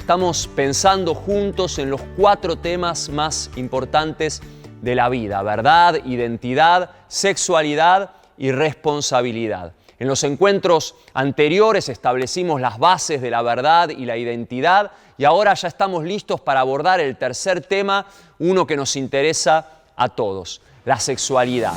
estamos pensando juntos en los 4 temas más importantes de la vida: verdad, identidad, sexualidad y responsabilidad. En los encuentros anteriores establecimos las bases de la verdad y la identidad, y ahora ya estamos listos para abordar el tercer tema, uno que nos interesa a todos: la sexualidad.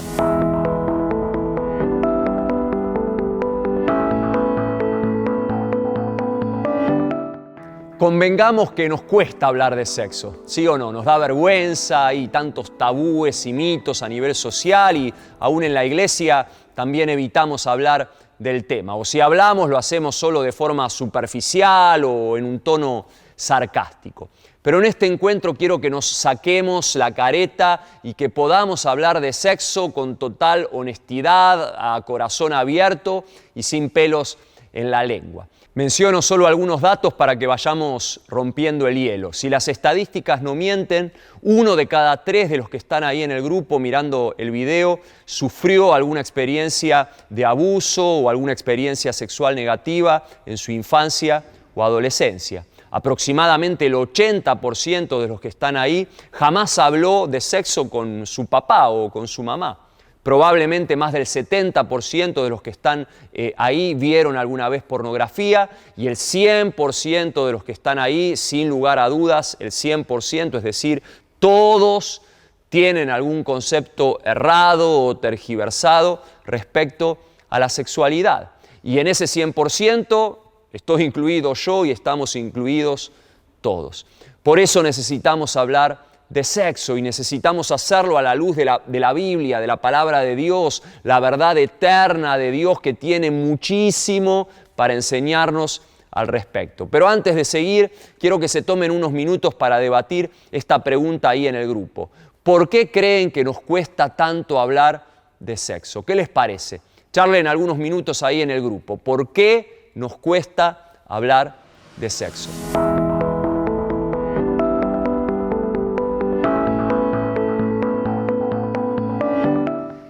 Convengamos que nos cuesta hablar de sexo, ¿sí o no? Nos da vergüenza, hay tantos tabúes y mitos a nivel social, y aún en la iglesia también evitamos hablar del tema. O si hablamos, lo hacemos solo de forma superficial o en un tono sarcástico. Pero en este encuentro quiero que nos saquemos la careta y que podamos hablar de sexo con total honestidad, a corazón abierto y sin pelos en la lengua. Menciono solo algunos datos para que vayamos rompiendo el hielo. Si las estadísticas no mienten, 1 de cada 3 de los que están ahí en el grupo mirando el video sufrió alguna experiencia de abuso o alguna experiencia sexual negativa en su infancia o adolescencia. Aproximadamente el 80% de los que están ahí jamás habló de sexo con su papá o con su mamá. Probablemente más del 70% de los que están ahí vieron alguna vez pornografía, y el 100% de los que están ahí, sin lugar a dudas, el 100%, es decir, todos tienen algún concepto errado o tergiversado respecto a la sexualidad. Y en ese 100% estoy incluido yo y estamos incluidos todos. Por eso necesitamos hablar de sexo, y necesitamos hacerlo a la luz de la Biblia, de la palabra de Dios, la verdad eterna de Dios, que tiene muchísimo para enseñarnos al respecto. Pero antes de seguir, quiero que se tomen unos minutos para debatir esta pregunta ahí en el grupo. ¿Por qué creen que nos cuesta tanto hablar de sexo? ¿Qué les parece? Charlen algunos minutos ahí en el grupo. ¿Por qué nos cuesta hablar de sexo?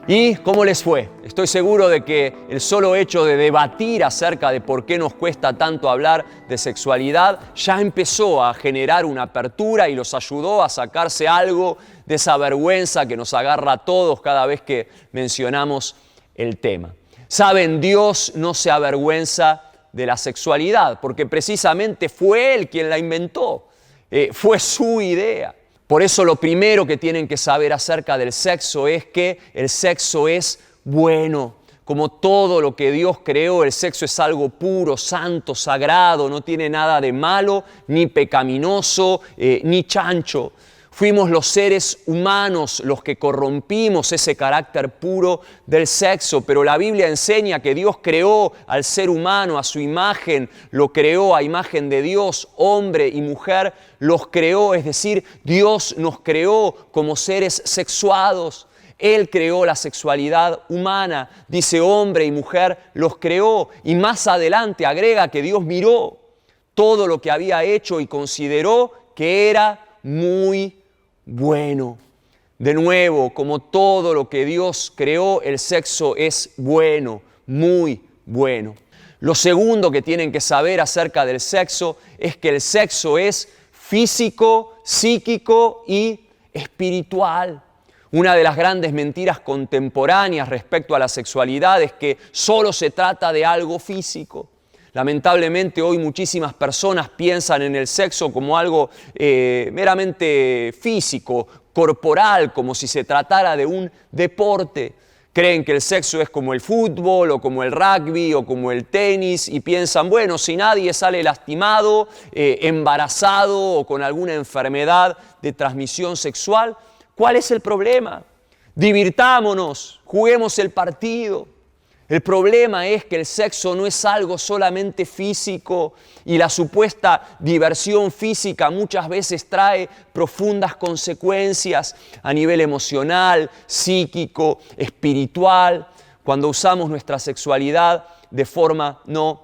¿Y cómo les fue? Estoy seguro de que el solo hecho de debatir acerca de por qué nos cuesta tanto hablar de sexualidad ya empezó a generar una apertura y los ayudó a sacarse algo de esa vergüenza que nos agarra a todos cada vez que mencionamos el tema. Saben, Dios no se avergüenza de la sexualidad, porque precisamente fue Él quien la inventó, fue su idea. Por eso lo primero que tienen que saber acerca del sexo es que el sexo es bueno. Como todo lo que Dios creó, el sexo es algo puro, santo, sagrado, no tiene nada de malo, ni pecaminoso, ni chancho. Fuimos los seres humanos los que corrompimos ese carácter puro del sexo, pero la Biblia enseña que Dios creó al ser humano a su imagen, lo creó a imagen de Dios, hombre y mujer los creó, es decir, Dios nos creó como seres sexuados. Él creó la sexualidad humana, dice hombre y mujer los creó, y más adelante agrega que Dios miró todo lo que había hecho y consideró que era muy bueno. De nuevo, como todo lo que Dios creó, el sexo es bueno, muy bueno. Lo segundo que tienen que saber acerca del sexo es que el sexo es físico, psíquico y espiritual. Una de las grandes mentiras contemporáneas respecto a la sexualidad es que solo se trata de algo físico. Lamentablemente hoy muchísimas personas piensan en el sexo como algo meramente físico, corporal, como si se tratara de un deporte. Creen que el sexo es como el fútbol o como el rugby o como el tenis, y piensan, bueno, si nadie sale lastimado, embarazado o con alguna enfermedad de transmisión sexual, ¿cuál es el problema? Divirtámonos, juguemos el partido. El problema es que el sexo no es algo solamente físico, y la supuesta diversión física muchas veces trae profundas consecuencias a nivel emocional, psíquico, espiritual, cuando usamos nuestra sexualidad de forma no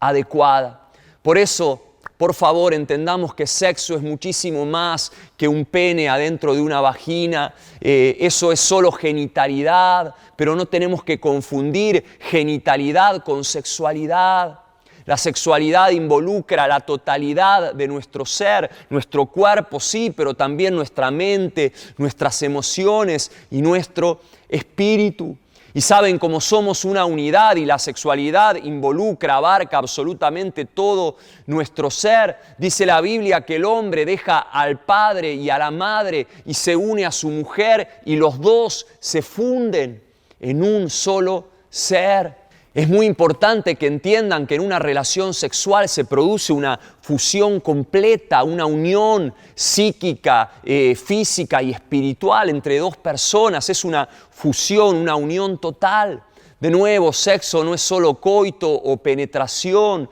adecuada. Por eso, por favor, entendamos que sexo es muchísimo más que un pene adentro de una vagina. Eso es solo genitalidad, pero no tenemos que confundir genitalidad con sexualidad. La sexualidad involucra la totalidad de nuestro ser, nuestro cuerpo sí, pero también nuestra mente, nuestras emociones y nuestro espíritu. Y saben, como somos una unidad y la sexualidad involucra, abarca absolutamente todo nuestro ser, dice la Biblia que el hombre deja al padre y a la madre y se une a su mujer y los dos se funden en un solo ser. Es muy importante que entiendan que en una relación sexual se produce una fusión completa, una unión psíquica, física y espiritual entre dos personas. Es una fusión, una unión total. De nuevo, sexo no es solo coito o penetración,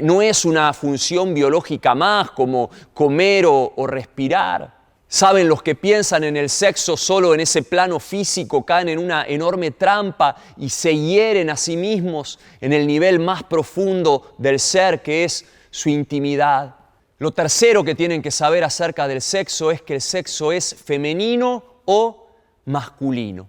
no es una función biológica más como comer o respirar. Saben, los que piensan en el sexo solo en ese plano físico caen en una enorme trampa y se hieren a sí mismos en el nivel más profundo del ser, que es su intimidad. Lo tercero que tienen que saber acerca del sexo es que el sexo es femenino o masculino.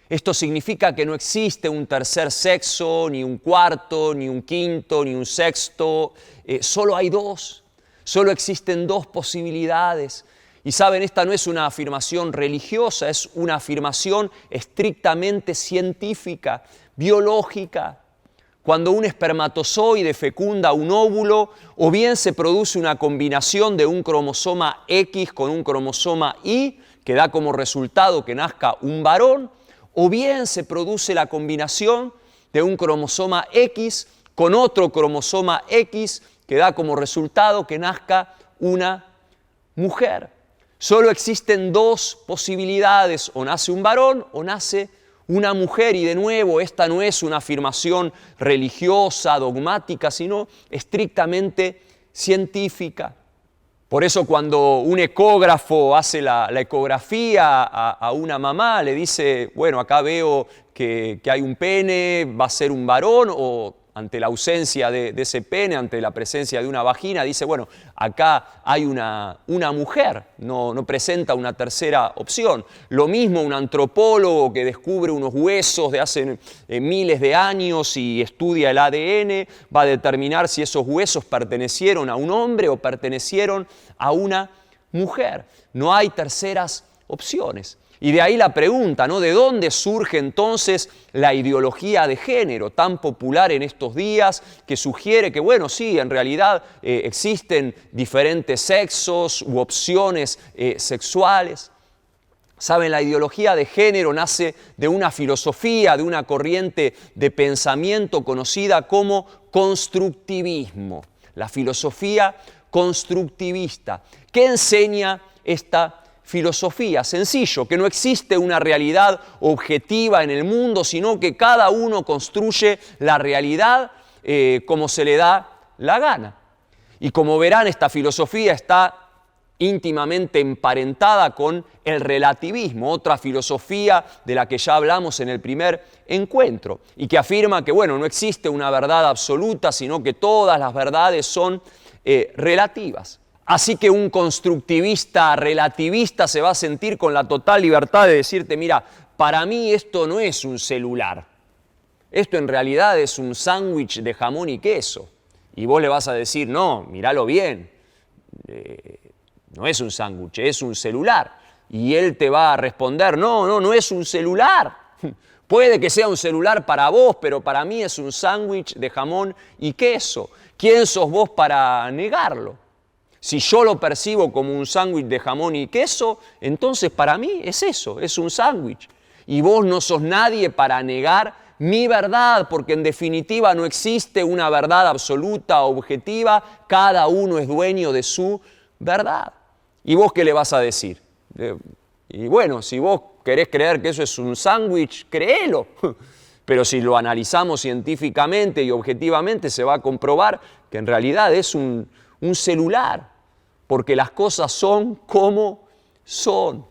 Esto significa que no existe un tercer sexo, ni un cuarto, ni un quinto, ni un sexto. Solo hay dos. Solo existen dos posibilidades. Y saben, esta no es una afirmación religiosa, es una afirmación estrictamente científica, biológica. Cuando un espermatozoide fecunda un óvulo, o bien se produce una combinación de un cromosoma X con un cromosoma Y, que da como resultado que nazca un varón, o bien se produce la combinación de un cromosoma X con otro cromosoma X, que da como resultado que nazca una mujer. Solo existen dos posibilidades, o nace un varón o nace una mujer. Y de nuevo, esta no es una afirmación religiosa, dogmática, sino estrictamente científica. Por eso cuando un ecógrafo hace la ecografía a una mamá, le dice, bueno, acá veo que hay un pene, va a ser un varón, o ante la ausencia de ese pene, ante la presencia de una vagina, dice, bueno, acá hay una mujer, no presenta una tercera opción. Lo mismo un antropólogo que descubre unos huesos de hace miles de años y estudia el ADN, va a determinar si esos huesos pertenecieron a un hombre o pertenecieron a una mujer. No hay terceras opciones. Y de ahí la pregunta, ¿no? ¿De dónde surge entonces la ideología de género tan popular en estos días que sugiere que, bueno, sí, en realidad existen diferentes sexos u opciones sexuales? Saben, la ideología de género nace de una filosofía, de una corriente de pensamiento conocida como constructivismo. La filosofía constructivista. ¿Qué enseña esta filosofía? Sencillo, que no existe una realidad objetiva en el mundo, sino que cada uno construye la realidad como se le da la gana. Y como verán, esta filosofía está íntimamente emparentada con el relativismo, otra filosofía de la que ya hablamos en el primer encuentro, y que afirma que, bueno, no existe una verdad absoluta, sino que todas las verdades son relativas. Así que un constructivista relativista se va a sentir con la total libertad de decirte, mira, para mí esto no es un celular, esto en realidad es un sándwich de jamón y queso. Y vos le vas a decir, no, míralo bien, no es un sándwich, es un celular. Y él te va a responder, no es un celular. Puede que sea un celular para vos, pero para mí es un sándwich de jamón y queso. ¿Quién sos vos para negarlo? Si yo lo percibo como un sándwich de jamón y queso, entonces para mí es eso, es un sándwich. Y vos no sos nadie para negar mi verdad, porque en definitiva no existe una verdad absoluta, objetiva, cada uno es dueño de su verdad. ¿Y vos qué le vas a decir? Y bueno, si vos querés creer que eso es un sándwich, créelo. Pero si lo analizamos científicamente y objetivamente, se va a comprobar que en realidad es un celular, porque las cosas son como son.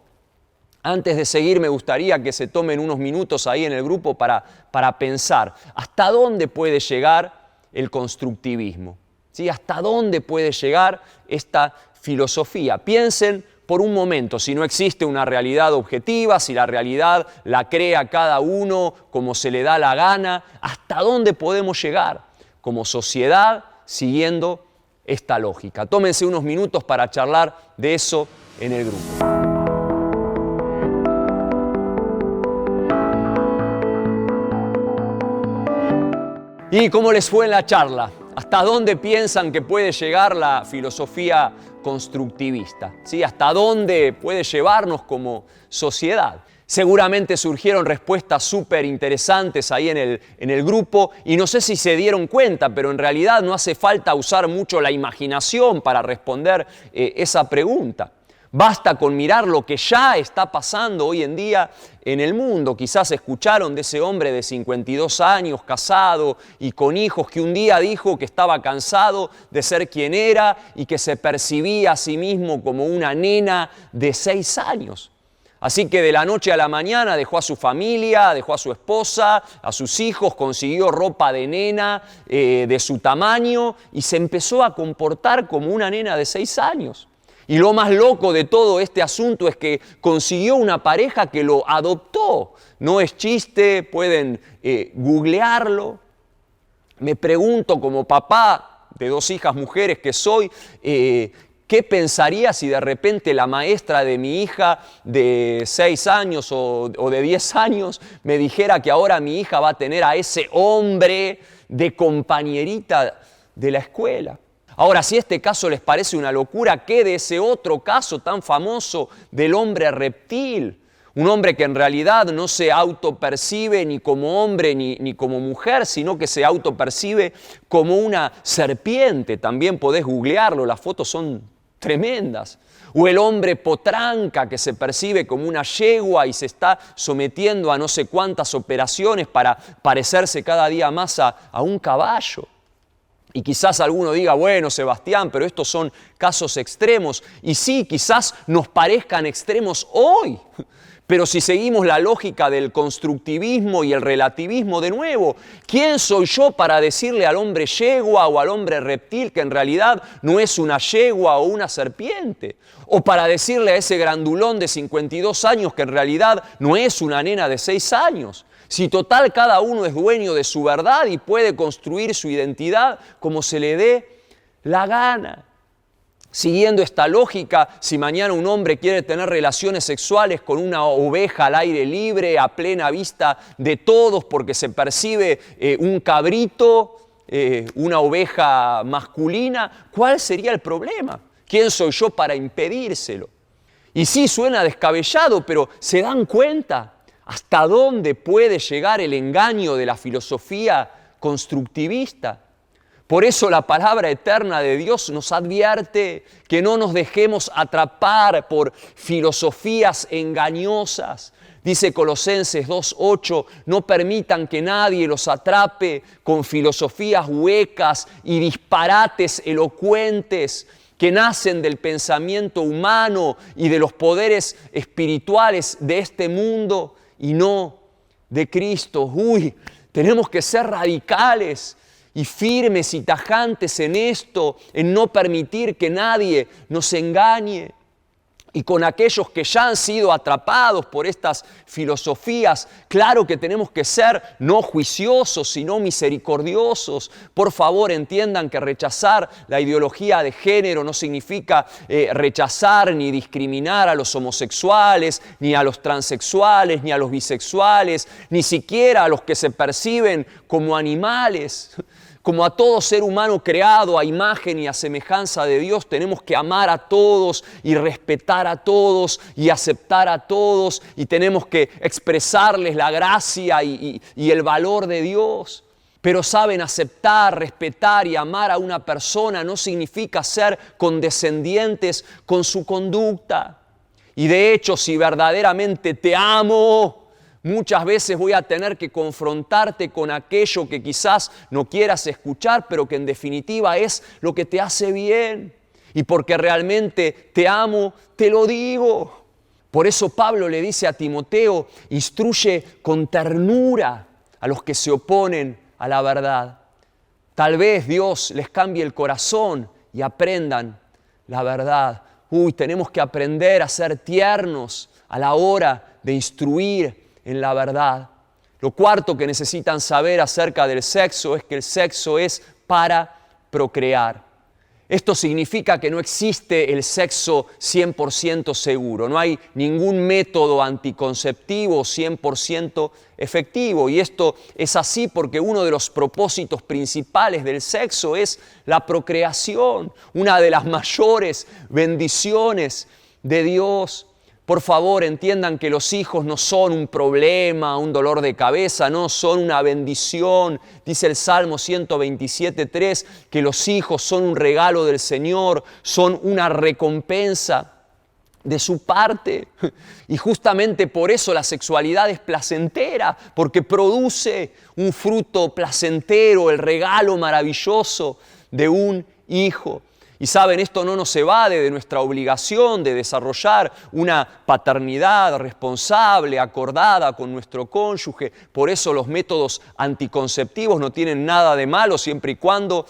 Antes de seguir, me gustaría que se tomen unos minutos ahí en el grupo para pensar hasta dónde puede llegar el constructivismo, ¿sí? Hasta dónde puede llegar esta filosofía. Piensen por un momento, si no existe una realidad objetiva, si la realidad la crea cada uno como se le da la gana, ¿hasta dónde podemos llegar como sociedad siguiendo esta lógica. Tómense unos minutos para charlar de eso en el grupo. ¿Y cómo les fue en la charla? ¿Hasta dónde piensan que puede llegar la filosofía constructivista? ¿Sí? ¿Hasta dónde puede llevarnos como sociedad? Seguramente surgieron respuestas súper interesantes ahí en el grupo y no sé si se dieron cuenta, pero en realidad no hace falta usar mucho la imaginación para responder esa pregunta. Basta con mirar lo que ya está pasando hoy en día en el mundo. Quizás escucharon de ese hombre de 52 años, casado y con hijos, que un día dijo que estaba cansado de ser quien era y que se percibía a sí mismo como una nena de 6 años. Así que de la noche a la mañana dejó a su familia, dejó a su esposa, a sus hijos, consiguió ropa de nena de su tamaño y se empezó a comportar como una nena de 6 años. Y lo más loco de todo este asunto es que consiguió una pareja que lo adoptó. No es chiste, pueden googlearlo. Me pregunto como papá de 2 hijas mujeres que soy, ¿qué pensaría si de repente la maestra de mi hija de 6 años o de 10 años me dijera que ahora mi hija va a tener a ese hombre de compañerita de la escuela? Ahora, si este caso les parece una locura, ¿qué de ese otro caso tan famoso del hombre reptil? Un hombre que en realidad no se autopercibe ni como hombre ni como mujer, sino que se autopercibe como una serpiente. También podés googlearlo, las fotos son tremendas. O el hombre potranca que se percibe como una yegua y se está sometiendo a no sé cuántas operaciones para parecerse cada día más a un caballo. Y quizás alguno diga, bueno, Sebastián, pero estos son casos extremos. Y sí, quizás nos parezcan extremos hoy. Pero si seguimos la lógica del constructivismo y el relativismo de nuevo, ¿quién soy yo para decirle al hombre yegua o al hombre reptil que en realidad no es una yegua o una serpiente? O para decirle a ese grandulón de 52 años que en realidad no es una nena de 6 años. Si total cada uno es dueño de su verdad y puede construir su identidad como se le dé la gana. Siguiendo esta lógica, si mañana un hombre quiere tener relaciones sexuales con una oveja al aire libre, a plena vista de todos, porque se percibe un cabrito, una oveja masculina, ¿cuál sería el problema? ¿Quién soy yo para impedírselo? Y sí, suena descabellado, pero ¿se dan cuenta hasta dónde puede llegar el engaño de la filosofía constructivista? Por eso la palabra eterna de Dios nos advierte que no nos dejemos atrapar por filosofías engañosas. Dice Colosenses 2:8, no permitan que nadie los atrape con filosofías huecas y disparates elocuentes que nacen del pensamiento humano y de los poderes espirituales de este mundo y no de Cristo. Tenemos que ser radicales y firmes y tajantes en esto, en no permitir que nadie nos engañe. Y con aquellos que ya han sido atrapados por estas filosofías, claro que tenemos que ser no juiciosos, sino misericordiosos. Por favor, entiendan que rechazar la ideología de género no significa rechazar ni discriminar a los homosexuales, ni a los transexuales, ni a los bisexuales, ni siquiera a los que se perciben como animales. Como a todo ser humano creado a imagen y a semejanza de Dios, tenemos que amar a todos y respetar a todos y aceptar a todos y tenemos que expresarles la gracia y el valor de Dios. Pero saben, aceptar, respetar y amar a una persona no significa ser condescendientes con su conducta. Y de hecho, si verdaderamente te amo, muchas veces voy a tener que confrontarte con aquello que quizás no quieras escuchar, pero que en definitiva es lo que te hace bien. Y porque realmente te amo, te lo digo. Por eso Pablo le dice a Timoteo, instruye con ternura a los que se oponen a la verdad. Tal vez Dios les cambie el corazón y aprendan la verdad. Tenemos que aprender a ser tiernos a la hora de instruir en la verdad. Lo cuarto que necesitan saber acerca del sexo es que el sexo es para procrear. Esto significa que no existe el sexo 100% seguro, no hay ningún método anticonceptivo 100% efectivo. Y esto es así porque uno de los propósitos principales del sexo es la procreación, una de las mayores bendiciones de Dios. Por favor, entiendan que los hijos no son un problema, un dolor de cabeza, no, son una bendición. Dice el Salmo 127:3 que los hijos son un regalo del Señor, son una recompensa de su parte. Y justamente por eso la sexualidad es placentera, porque produce un fruto placentero, el regalo maravilloso de un hijo. Y saben, esto no nos evade de nuestra obligación de desarrollar una paternidad responsable, acordada con nuestro cónyuge. Por eso los métodos anticonceptivos no tienen nada de malo siempre y cuando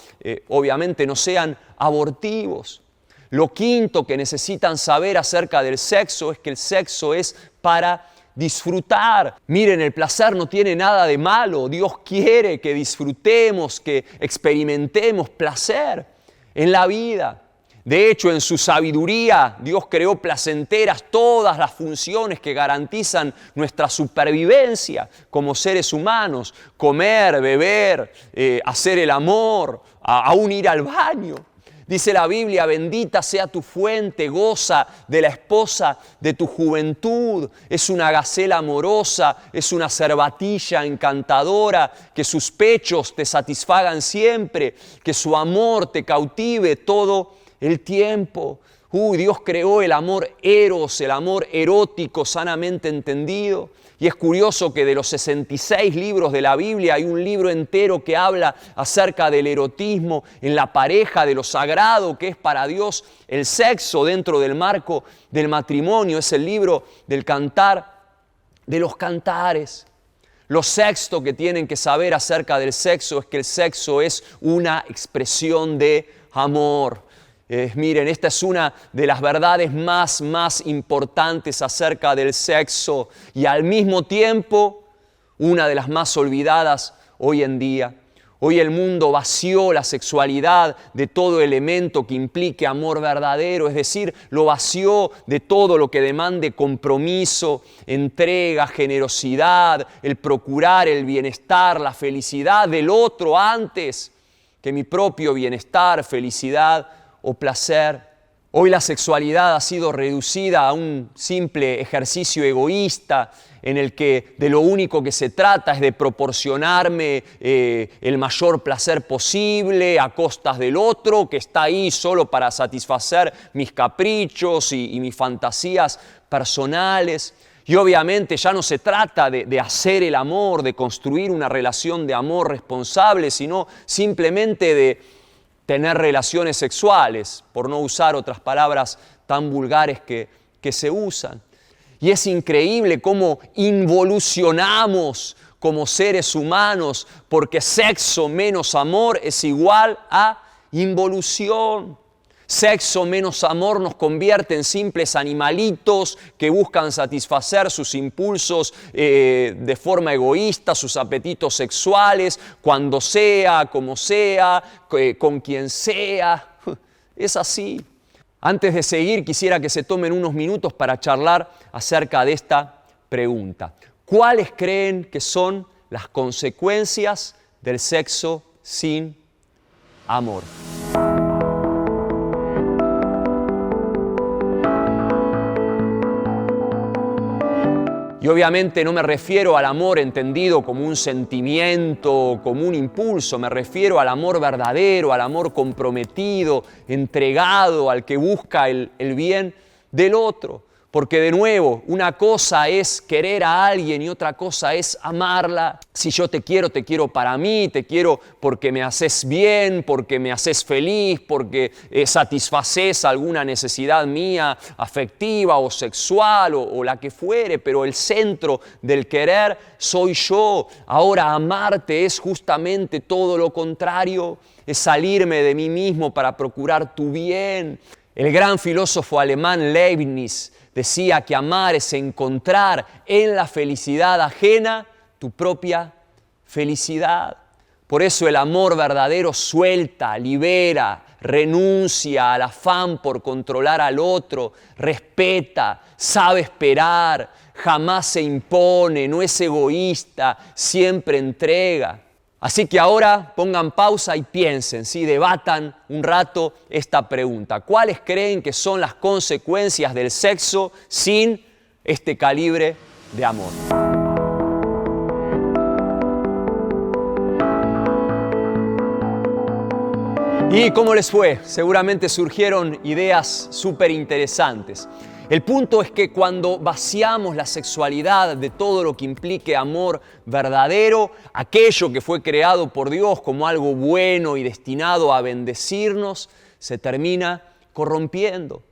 obviamente no sean abortivos. Lo quinto que necesitan saber acerca del sexo es que el sexo es para disfrutar. Miren, el placer no tiene nada de malo. Dios quiere que disfrutemos, que experimentemos placer en la vida. De hecho, en su sabiduría, Dios creó placenteras todas las funciones que garantizan nuestra supervivencia como seres humanos: comer, beber, hacer el amor, aún ir al baño. Dice la Biblia: bendita sea tu fuente, goza de la esposa de tu juventud. Es una gacela amorosa, es una cervatilla encantadora, que sus pechos te satisfagan siempre, que su amor te cautive todo el tiempo. Dios creó el amor eros, el amor erótico sanamente entendido. Y es curioso que de los 66 libros de la Biblia hay un libro entero que habla acerca del erotismo en la pareja, de lo sagrado que es para Dios el sexo dentro del marco del matrimonio. Es el libro del Cantar de los Cantares. Lo sexto que tienen que saber acerca del sexo es que el sexo es una expresión de amor. Miren, esta es una de las verdades más importantes acerca del sexo y al mismo tiempo una de las más olvidadas hoy en día. Hoy el mundo vació la sexualidad de todo elemento que implique amor verdadero, es decir, lo vació de todo lo que demande compromiso, entrega, generosidad, el procurar el bienestar, la felicidad del otro antes que mi propio bienestar, felicidad o placer. Hoy la sexualidad ha sido reducida a un simple ejercicio egoísta en el que de lo único que se trata es de proporcionarme el mayor placer posible a costas del otro que está ahí solo para satisfacer mis caprichos y mis fantasías personales. Y obviamente ya no se trata de hacer el amor, de construir una relación de amor responsable, sino simplemente de tener relaciones sexuales, por no usar otras palabras tan vulgares que se usan. Y es increíble cómo involucionamos como seres humanos, porque sexo menos amor es igual a involución. Sexo menos amor nos convierte en simples animalitos que buscan satisfacer sus impulsos de forma egoísta, sus apetitos sexuales, cuando sea, como sea, con quien sea. Es así. Antes de seguir, quisiera que se tomen unos minutos para charlar acerca de esta pregunta. ¿Cuáles creen que son las consecuencias del sexo sin amor? Y obviamente no me refiero al amor entendido como un sentimiento, como un impulso, me refiero al amor verdadero, al amor comprometido, entregado, al que busca el bien del otro. Porque de nuevo, una cosa es querer a alguien y otra cosa es amarla. Si yo te quiero para mí, te quiero porque me haces bien, porque me haces feliz, porque satisfaces alguna necesidad mía afectiva o sexual o la que fuere, pero el centro del querer soy yo. Ahora amarte es justamente todo lo contrario, es salirme de mí mismo para procurar tu bien. El gran filósofo alemán Leibniz decía que amar es encontrar en la felicidad ajena tu propia felicidad. Por eso el amor verdadero suelta, libera, renuncia al afán por controlar al otro, respeta, sabe esperar, jamás se impone, no es egoísta, siempre entrega. Así que ahora pongan pausa y piensen, ¿sí? Debatan un rato esta pregunta. ¿Cuáles creen que son las consecuencias del sexo sin este calibre de amor? ¿Y cómo les fue? Seguramente surgieron ideas súper interesantes. El punto es que cuando vaciamos la sexualidad de todo lo que implique amor verdadero, aquello que fue creado por Dios como algo bueno y destinado a bendecirnos, se termina corrompiendo.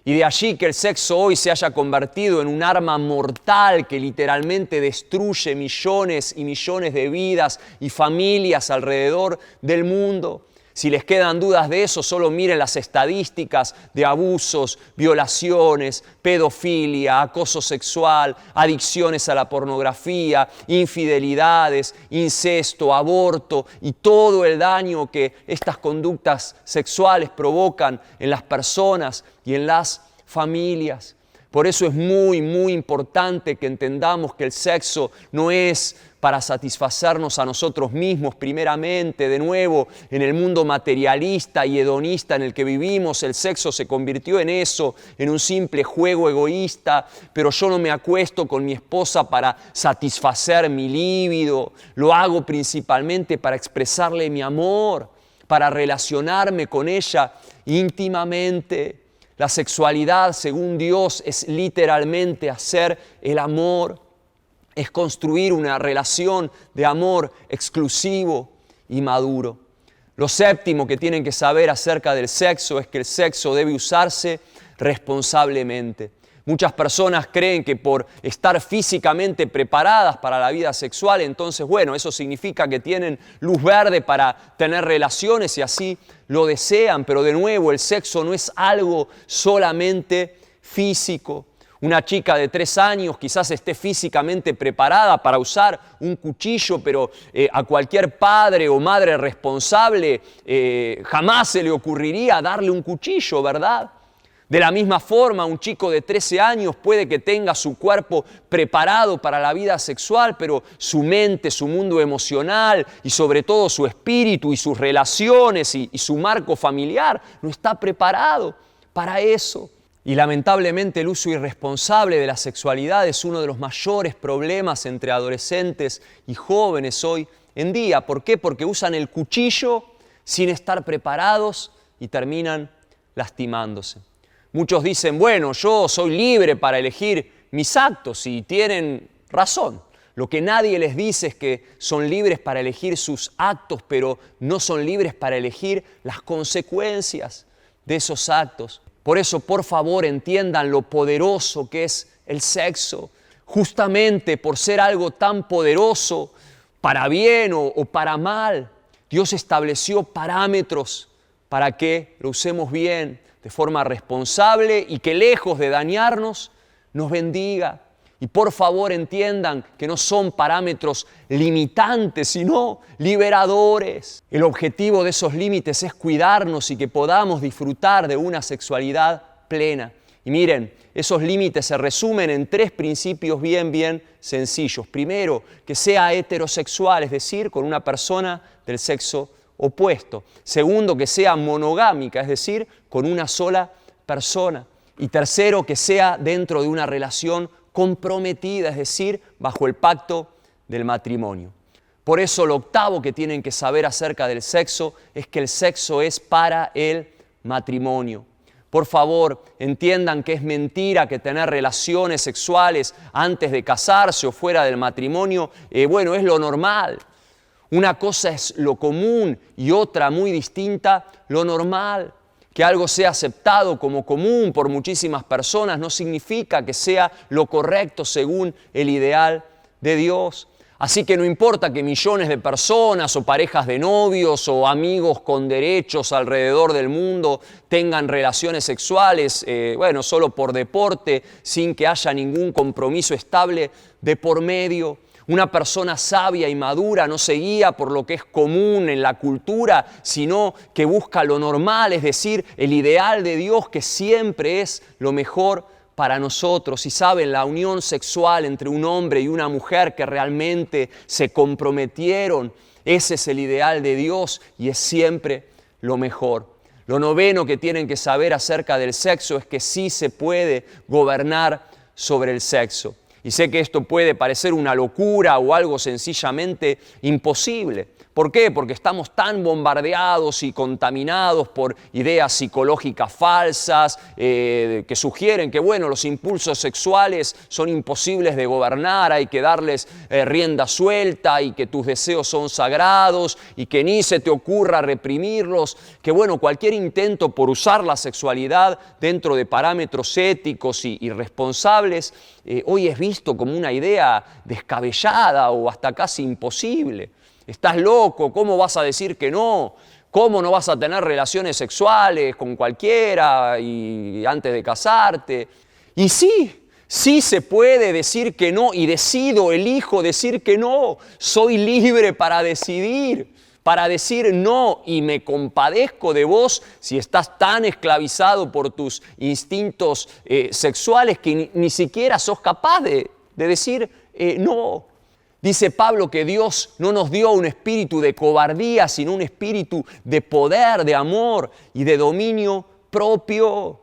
Y de allí que el sexo hoy se haya convertido en un arma mortal que literalmente destruye millones y millones de vidas y familias alrededor del mundo. Si les quedan dudas de eso, solo miren las estadísticas de abusos, violaciones, pedofilia, acoso sexual, adicciones a la pornografía, infidelidades, incesto, aborto y todo el daño que estas conductas sexuales provocan en las personas y en las familias. Por eso es muy, muy importante que entendamos que el sexo no es para satisfacernos a nosotros mismos primeramente. De nuevo, en el mundo materialista y hedonista en el que vivimos, el sexo se convirtió en eso, en un simple juego egoísta. Pero yo no me acuesto con mi esposa para satisfacer mi líbido, lo hago principalmente para expresarle mi amor, para relacionarme con ella íntimamente. La sexualidad, según Dios, es literalmente hacer el amor. Es construir una relación de amor exclusivo y maduro. Lo séptimo que tienen que saber acerca del sexo es que el sexo debe usarse responsablemente. Muchas personas creen que por estar físicamente preparadas para la vida sexual, entonces, bueno, eso significa que tienen luz verde para tener relaciones y así lo desean. Pero de nuevo, el sexo no es algo solamente físico. Una chica de 3 años quizás esté físicamente preparada para usar un cuchillo, pero a cualquier padre o madre responsable jamás se le ocurriría darle un cuchillo, ¿verdad? De la misma forma, un chico de 13 años puede que tenga su cuerpo preparado para la vida sexual, pero su mente, su mundo emocional y sobre todo su espíritu y sus relaciones y su marco familiar no está preparado para eso. Y lamentablemente el uso irresponsable de la sexualidad es uno de los mayores problemas entre adolescentes y jóvenes hoy en día. ¿Por qué? Porque usan el cuchillo sin estar preparados y terminan lastimándose. Muchos dicen, bueno, yo soy libre para elegir mis actos y tienen razón. Lo que nadie les dice es que son libres para elegir sus actos, pero no son libres para elegir las consecuencias de esos actos. Por eso, por favor, entiendan lo poderoso que es el sexo. Justamente por ser algo tan poderoso, para bien o para mal, Dios estableció parámetros para que lo usemos bien, de forma responsable y que lejos de dañarnos, nos bendiga. Y por favor entiendan que no son parámetros limitantes, sino liberadores. El objetivo de esos límites es cuidarnos y que podamos disfrutar de una sexualidad plena. Y miren, esos límites se resumen en 3 principios bien sencillos. Primero, que sea heterosexual, es decir, con una persona del sexo opuesto. Segundo, que sea monogámica, es decir, con una sola persona. Y tercero, que sea dentro de una relación comprometida, es decir, bajo el pacto del matrimonio. Por eso lo octavo que tienen que saber acerca del sexo es que el sexo es para el matrimonio. Por favor, entiendan que es mentira que tener relaciones sexuales antes de casarse o fuera del matrimonio, es lo normal. Una cosa es lo común y otra muy distinta, lo normal. Que algo sea aceptado como común por muchísimas personas no significa que sea lo correcto según el ideal de Dios. Así que no importa que millones de personas o parejas de novios o amigos con derechos alrededor del mundo tengan relaciones sexuales, solo por deporte, sin que haya ningún compromiso estable de por medio. Una persona sabia y madura no se guía por lo que es común en la cultura, sino que busca lo normal, es decir, el ideal de Dios, que siempre es lo mejor para nosotros. Y saben, la unión sexual entre un hombre y una mujer que realmente se comprometieron, ese es el ideal de Dios y es siempre lo mejor. Lo noveno que tienen que saber acerca del sexo es que sí se puede gobernar sobre el sexo. Y sé que esto puede parecer una locura o algo sencillamente imposible. ¿Por qué? Porque estamos tan bombardeados y contaminados por ideas psicológicas falsas que sugieren que, bueno, los impulsos sexuales son imposibles de gobernar, hay que darles rienda suelta y que tus deseos son sagrados y que ni se te ocurra reprimirlos, que, bueno, cualquier intento por usar la sexualidad dentro de parámetros éticos y responsables hoy es visto como una idea descabellada o hasta casi imposible. Estás loco, ¿cómo vas a decir que no? ¿Cómo no vas a tener relaciones sexuales con cualquiera y antes de casarte? Y sí se puede decir que no y elijo decir que no. Soy libre para decidir, para decir no, y me compadezco de vos si estás tan esclavizado por tus instintos sexuales que ni siquiera sos capaz de decir no. Dice Pablo que Dios no nos dio un espíritu de cobardía, sino un espíritu de poder, de amor y de dominio propio.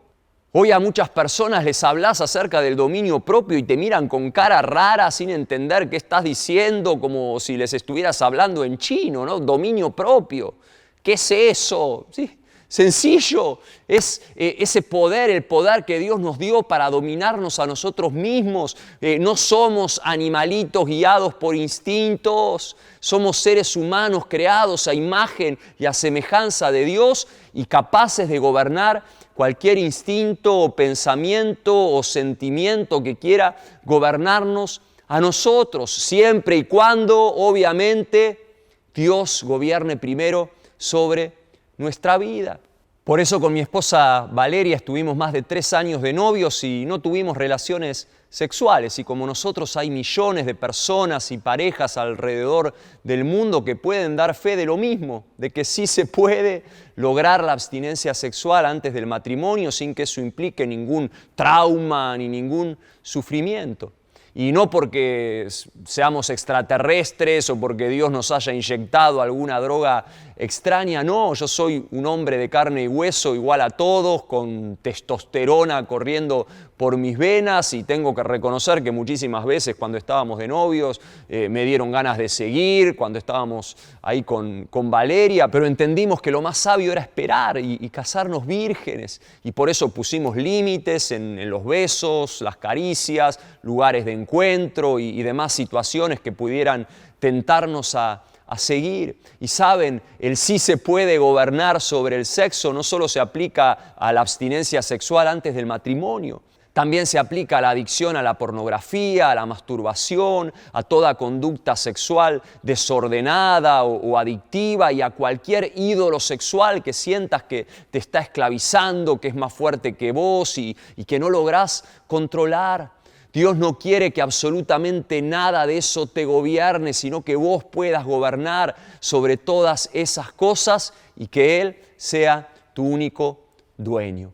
Hoy a muchas personas les hablas acerca del dominio propio y te miran con cara rara sin entender qué estás diciendo, como si les estuvieras hablando en chino, ¿no? Dominio propio. ¿Qué es eso? ¿Sí? Sencillo, es ese poder, el poder que Dios nos dio para dominarnos a nosotros mismos. No somos animalitos guiados por instintos, somos seres humanos creados a imagen y a semejanza de Dios y capaces de gobernar cualquier instinto o pensamiento o sentimiento que quiera gobernarnos a nosotros, siempre y cuando, obviamente, Dios gobierne primero sobre nuestra vida. Por eso con mi esposa Valeria estuvimos más de 3 años de novios y no tuvimos relaciones sexuales. Y como nosotros hay millones de personas y parejas alrededor del mundo que pueden dar fe de lo mismo, de que sí se puede lograr la abstinencia sexual antes del matrimonio sin que eso implique ningún trauma ni ningún sufrimiento. Y no porque seamos extraterrestres o porque Dios nos haya inyectado alguna droga extraña, no, yo soy un hombre de carne y hueso igual a todos, con testosterona corriendo por mis venas y tengo que reconocer que muchísimas veces cuando estábamos de novios me dieron ganas de seguir, cuando estábamos ahí con Valeria, pero entendimos que lo más sabio era esperar y casarnos vírgenes y por eso pusimos límites en los besos, las caricias, lugares de encuentro y demás situaciones que pudieran tentarnos a seguir. Y saben, el sí se puede gobernar sobre el sexo no solo se aplica a la abstinencia sexual antes del matrimonio, también se aplica a la adicción a la pornografía, a la masturbación, a toda conducta sexual desordenada o adictiva y a cualquier ídolo sexual que sientas que te está esclavizando, que es más fuerte que vos y que no lográs controlar. Dios no quiere que absolutamente nada de eso te gobierne, sino que vos puedas gobernar sobre todas esas cosas y que Él sea tu único dueño.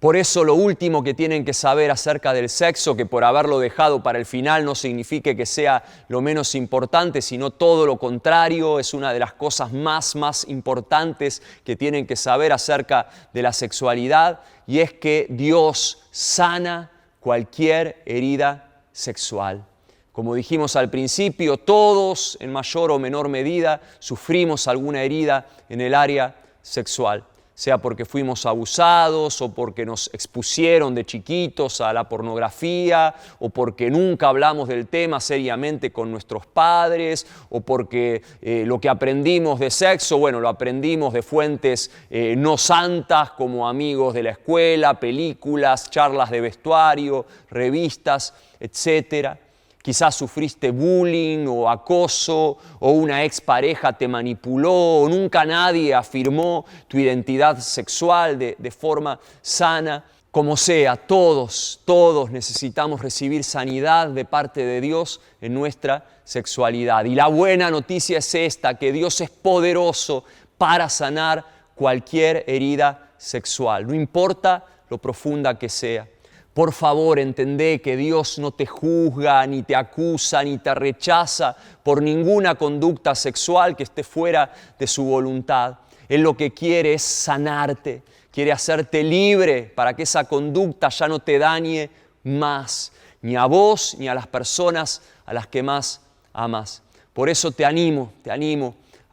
Por eso lo último que tienen que saber acerca del sexo, que por haberlo dejado para el final no signifique que sea lo menos importante, sino todo lo contrario, es una de las cosas más importantes que tienen que saber acerca de la sexualidad, y es que Dios sana cualquier herida sexual. Como dijimos al principio, todos en mayor o menor medida sufrimos alguna herida en el área sexual, sea porque fuimos abusados o porque nos expusieron de chiquitos a la pornografía o porque nunca hablamos del tema seriamente con nuestros padres o porque lo que aprendimos de sexo, bueno, lo aprendimos de fuentes no santas como amigos de la escuela, películas, charlas de vestuario, revistas, etcétera. Quizás sufriste bullying o acoso o una expareja te manipuló o nunca nadie afirmó tu identidad sexual de forma sana. Como sea, todos necesitamos recibir sanidad de parte de Dios en nuestra sexualidad. Y la buena noticia es esta, que Dios es poderoso para sanar cualquier herida sexual, no importa lo profunda que sea. Por favor, entendé que Dios no te juzga, ni te acusa, ni te rechaza por ninguna conducta sexual que esté fuera de su voluntad. Él lo que quiere es sanarte, quiere hacerte libre para que esa conducta ya no te dañe más, ni a vos ni a las personas a las que más amas. Por eso te animo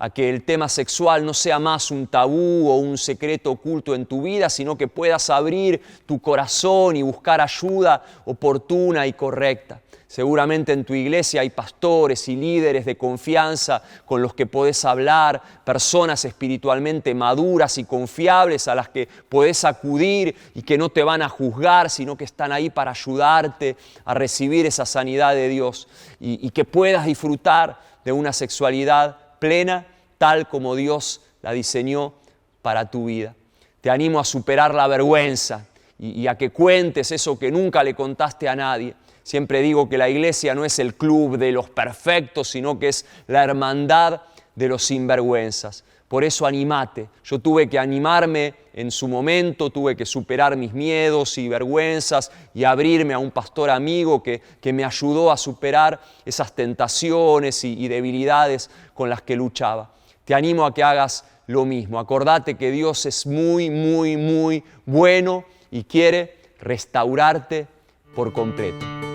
a que el tema sexual no sea más un tabú o un secreto oculto en tu vida, sino que puedas abrir tu corazón y buscar ayuda oportuna y correcta. Seguramente en tu iglesia hay pastores y líderes de confianza con los que podés hablar, personas espiritualmente maduras y confiables a las que podés acudir y que no te van a juzgar, sino que están ahí para ayudarte a recibir esa sanidad de Dios y que puedas disfrutar de una sexualidad plena, tal como Dios la diseñó para tu vida. Te animo a superar la vergüenza y a que cuentes eso que nunca le contaste a nadie. Siempre digo que la iglesia no es el club de los perfectos, sino que es la hermandad de los sinvergüenzas. Por eso animate. Yo tuve que animarme en su momento, tuve que superar mis miedos y vergüenzas y abrirme a un pastor amigo que me ayudó a superar esas tentaciones y debilidades con las que luchaba. Te animo a que hagas lo mismo. Acordate que Dios es muy, muy, muy bueno y quiere restaurarte por completo.